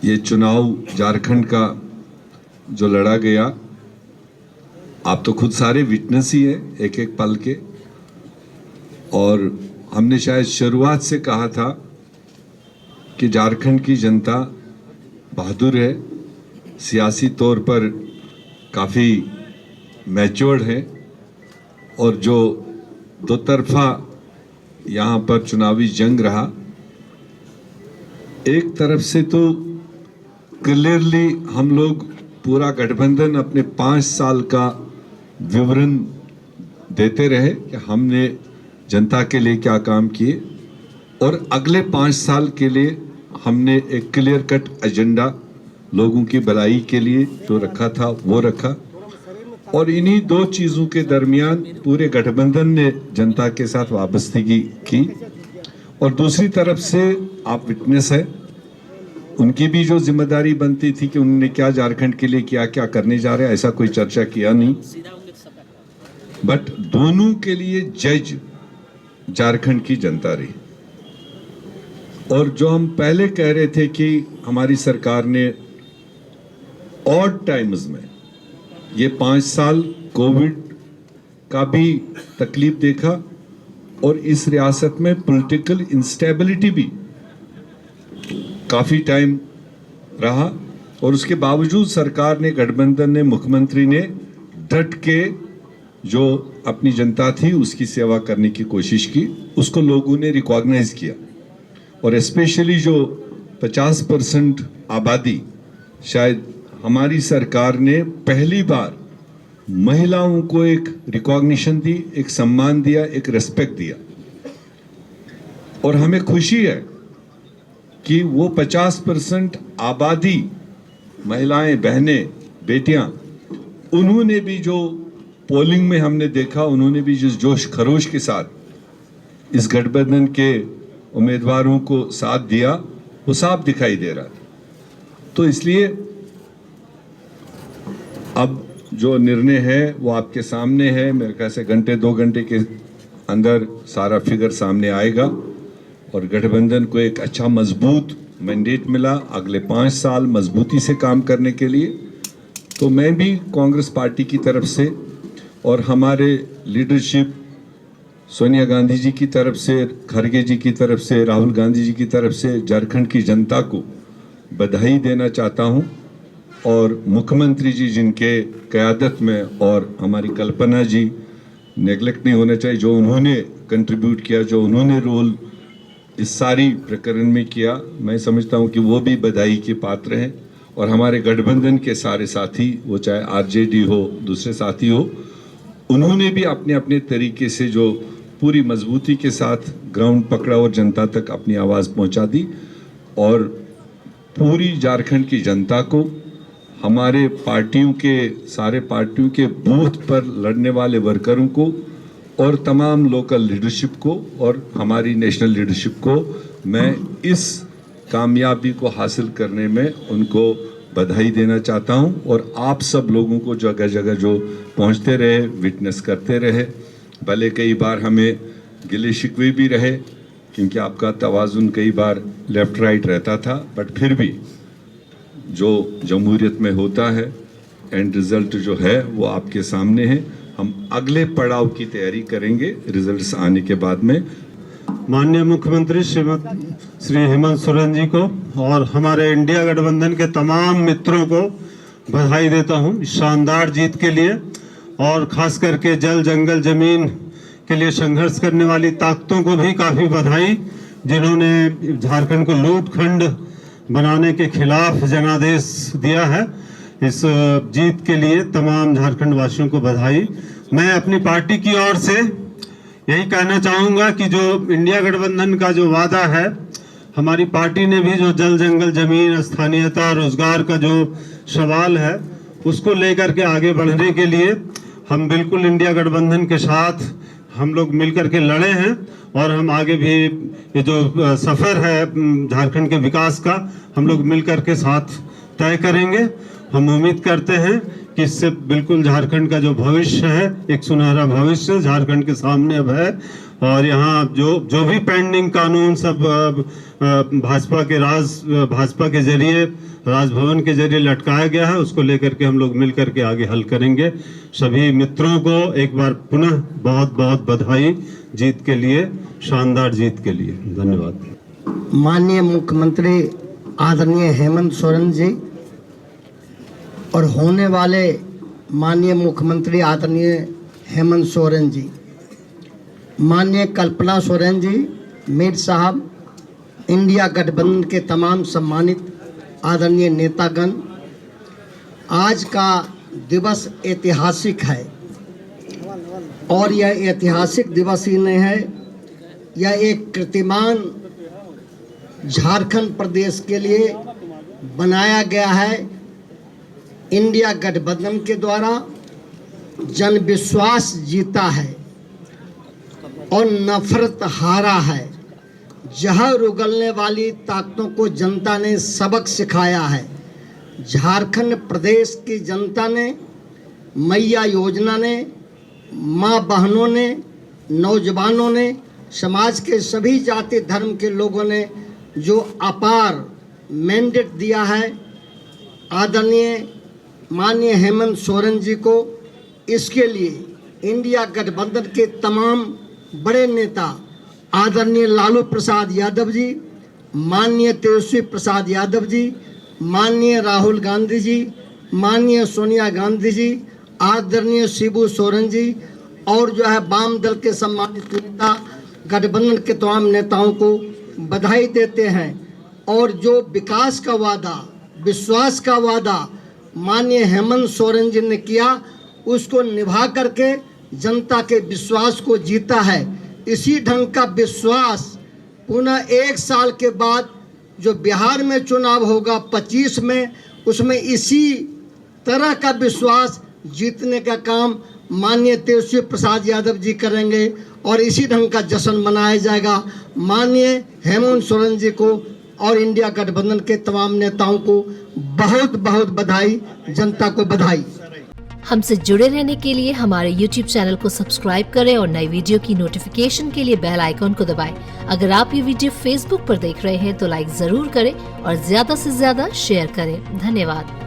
ये चुनाव झारखंड का जो लड़ा गया, आप तो खुद सारे विटनेस ही हैं एक एक पल के। और हमने शायद शुरुआत से कहा था कि झारखंड की जनता बहादुर है, सियासी तौर पर काफ़ी मैच्योर्ड है, और जो दो तरफा यहाँ पर चुनावी जंग रहा, एक तरफ से तो क्लियरली हम लोग पूरा गठबंधन अपने 5 साल का विवरण देते रहे कि हमने जनता के लिए क्या काम किए, और अगले 5 साल के लिए हमने एक क्लियर कट एजेंडा लोगों की भलाई के लिए जो रखा था वो रखा। और इन्हीं दो चीज़ों के दरमियान पूरे गठबंधन ने जनता के साथ वाबस्तगी की। और दूसरी तरफ से आप विटनेस है, उनकी भी जो जिम्मेदारी बनती थी कि उन्होंने क्या झारखंड के लिए क्या क्या करने जा रहे हैं, ऐसा कोई चर्चा किया नहीं। बट दोनों के लिए जज झारखंड की जनता रही। और जो हम पहले कह रहे थे कि हमारी सरकार ने ऑड टाइम्स में ये 5 साल कोविड का भी तकलीफ देखा, और इस रियासत में पॉलिटिकल इंस्टेबिलिटी भी काफ़ी टाइम रहा, और उसके बावजूद सरकार ने, गठबंधन ने, मुख्यमंत्री ने डट के जो अपनी जनता थी उसकी सेवा करने की कोशिश की। उसको लोगों ने रिकॉग्नाइज किया। और स्पेशली जो 50% आबादी, शायद हमारी सरकार ने पहली बार महिलाओं को एक रिकॉग्निशन दी, एक सम्मान दिया, एक रेस्पेक्ट दिया। और हमें खुशी है कि वो 50% आबादी, महिलाएं, बहनें, बेटियां, उन्होंने भी जो पोलिंग में हमने देखा, उन्होंने भी जिस जोश खरोश के साथ इस गठबंधन के उम्मीदवारों को साथ दिया, वो साफ दिखाई दे रहा था। तो इसलिए अब जो निर्णय है वो आपके सामने है। मेरे ख्याल से घंटे 2 घंटे के अंदर सारा फिगर सामने आएगा, और गठबंधन को एक अच्छा मजबूत मैंडेट मिला अगले 5 साल मजबूती से काम करने के लिए। तो मैं भी कांग्रेस पार्टी की तरफ से और हमारे लीडरशिप सोनिया गांधी जी की तरफ से, खड़गे जी की तरफ से, राहुल गांधी जी की तरफ से झारखंड की जनता को बधाई देना चाहता हूं। और मुख्यमंत्री जी जिनके क़यादत में, और हमारी कल्पना जी, नेगलेक्ट नहीं होना चाहिए, जो उन्होंने कंट्रीब्यूट किया, जो उन्होंने रोल इस सारी प्रकरण में किया, मैं समझता हूं कि वो भी बधाई के पात्र हैं। और हमारे गठबंधन के सारे साथी, वो चाहे आरजेडी हो, दूसरे साथी हो, उन्होंने भी अपने अपने तरीके से जो पूरी मजबूती के साथ ग्राउंड पकड़ा और जनता तक अपनी आवाज़ पहुंचा दी। और पूरी झारखंड की जनता को, हमारे पार्टियों के, सारे पार्टियों के बूथ पर लड़ने वाले वर्करों को, और तमाम लोकल लीडरशिप को, और हमारी नेशनल लीडरशिप को मैं इस कामयाबी को हासिल करने में उनको बधाई देना चाहता हूं। और आप सब लोगों को जगह जगह जो पहुंचते रहे, विटनेस करते रहे, भले कई बार हमें गिले शिकवे भी रहे क्योंकि आपका तवाज़ुन कई बार लेफ्ट राइट रहता था, बट फिर भी जो जमहूरियत में होता है, एंड रिजल्ट जो है वो आपके सामने है। हम अगले पड़ाव की तैयारी करेंगे रिजल्ट्स आने के बाद में। माननीय मुख्यमंत्री श्री हेमंत सोरेन जी को और हमारे इंडिया गठबंधन के तमाम मित्रों को बधाई देता हूं इस शानदार जीत के लिए, और खास करके जल जंगल जमीन के लिए संघर्ष करने वाली ताकतों को भी काफ़ी बधाई, जिन्होंने झारखंड को लूटखंड बनाने के खिलाफ जनादेश दिया है। इस जीत के लिए तमाम झारखंड वासियों को बधाई। मैं अपनी पार्टी की ओर से यही कहना चाहूँगा कि जो इंडिया गठबंधन का जो वादा है, हमारी पार्टी ने भी जो जल जंगल जमीन, स्थानीयता, रोजगार का जो सवाल है, उसको लेकर के आगे बढ़ने के लिए हम बिल्कुल इंडिया गठबंधन के साथ हम लोग मिलकर के लड़े हैं। और हम आगे भी ये जो सफ़र है झारखंड के विकास का, हम लोग मिलकर के साथ तय करेंगे। हम उम्मीद करते हैं कि इससे बिल्कुल झारखंड का जो भविष्य है, एक सुनहरा भविष्य झारखंड के सामने अब है। और यहाँ जो भी पेंडिंग कानून सब भाजपा के जरिए, राजभवन के जरिए लटकाया गया है, उसको लेकर के हम लोग मिल करके आगे हल करेंगे। सभी मित्रों को एक बार पुनः बहुत बहुत बधाई जीत के लिए, शानदार जीत के लिए। धन्यवाद। माननीय मुख्यमंत्री आदरणीय हेमंत सोरेन जी और होने वाले माननीय मुख्यमंत्री आदरणीय हेमंत सोरेन जी, माननीय कल्पना सोरेन जी, मीर साहब, इंडिया गठबंधन के तमाम सम्मानित आदरणीय नेतागण, आज का दिवस ऐतिहासिक है और यह ऐतिहासिक दिवस ही नहीं है, यह एक कीर्तिमान झारखंड प्रदेश के लिए बनाया गया है। इंडिया गठबंधन के द्वारा जन विश्वास जीता है और नफरत हारा है। जहर उगलने वाली ताकतों को जनता ने सबक सिखाया है। झारखंड प्रदेश की जनता ने, मैया योजना ने, माँ बहनों ने, नौजवानों ने, समाज के सभी जाति धर्म के लोगों ने जो अपार मैंडेट दिया है आदरणीय माननीय हेमंत सोरेन जी को, इसके लिए इंडिया गठबंधन के तमाम बड़े नेता आदरणीय लालू प्रसाद यादव जी, माननीय तेजस्वी प्रसाद यादव जी, माननीय राहुल गांधी जी, माननीय सोनिया गांधी जी, आदरणीय शिबू सोरेन जी और जो है वाम दल के सम्मानित नेता गठबंधन के तमाम नेताओं को बधाई देते हैं। और जो विकास का वादा, विश्वास का वादा माननीय हेमंत सोरेन जी ने किया, उसको निभा करके जनता के विश्वास को जीता है। इसी ढंग का विश्वास पुनः 1 साल के बाद जो बिहार में चुनाव होगा 25 में, उसमें इसी तरह का विश्वास जीतने का काम माननीय तेजस्वी प्रसाद यादव जी करेंगे और इसी ढंग का जश्न मनाया जाएगा। माननीय हेमंत सोरेन जी को और इंडिया गठबंधन के तमाम नेताओं को बहुत बहुत बधाई, जनता को बधाई। हमसे जुड़े रहने के लिए हमारे YouTube चैनल को सब्सक्राइब करें और नई वीडियो की नोटिफिकेशन के लिए बेल आइकॉन को दबाएं। अगर आप ये वीडियो Facebook पर देख रहे हैं तो लाइक जरूर करें और ज्यादा से ज्यादा शेयर करें। धन्यवाद।